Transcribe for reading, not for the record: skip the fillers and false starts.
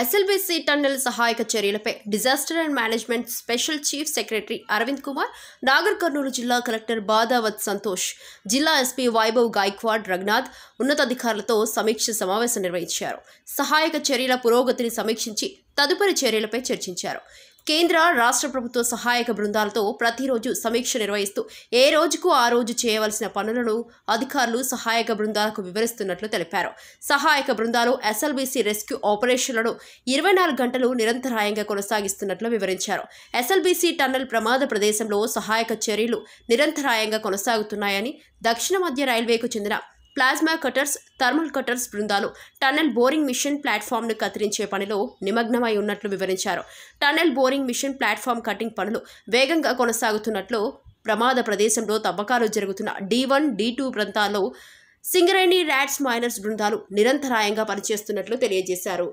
SLBC tunnel సహాయక చర్యలపై disaster and management special chief secretary Arvind Kumar, Nagarkurnool జిల్లా కలెక్టర్ బాదావత్ సంతోష్, జిల్లా ఎస్పీ వైభవ్ గాయక్వాడ్ రఘునాథ్ ఉన్నతాధికారులతో సమీక్ష సమావేశం నిర్వహించారు. సహాయక చర్యల పురోగతిని సమీక్షించి తదుపరి చర్యలపై చర్చించారు. కేంద్ర రాష్ట్ర ప్రభుత్వ సహాయక బృందాలతో ప్రతిరోజు సమీక్ష నిర్వహిస్తూ ఏ రోజుకు ఆ రోజు చేయవలసిన పనులను అధికారులు సహాయక బృందాలకు వివరిస్తున్నట్లు తెలిపారు. సహాయక బృందాలు ఎస్ఎల్బీసీ రెస్క్యూ ఆపరేషన్లను 24 గంటలు నిరంతరాయంగా కొనసాగిస్తున్నట్లు వివరించారు. ఎస్ఎల్బీసీ టన్నెల్ ప్రమాద ప్రదేశంలో సహాయక చర్యలు నిరంతరాయంగా కొనసాగుతున్నాయని, దక్షిణ మధ్య రైల్వేకు చెందిన ప్లాస్మా కటర్స్, థర్మల్ కటర్స్ బృందాలు టన్నెల్ బోరింగ్ మిషన్ ప్లాట్ఫామ్ను కత్తిరించే పనిలో నిమగ్నమై ఉన్నట్లు వివరించారు. Tunnel boring machine platform cutting పనులు వేగంగా కొనసాగుతున్నట్లు, ప్రమాద ప్రదేశంలో తవ్వకాలు జరుగుతున్న D1, D2 ప్రాంతాల్లో సింగరేణి ర్యాట్స్ మైనర్స్ బృందాలు నిరంతరాయంగా పనిచేస్తున్నట్లు తెలియజేశారు.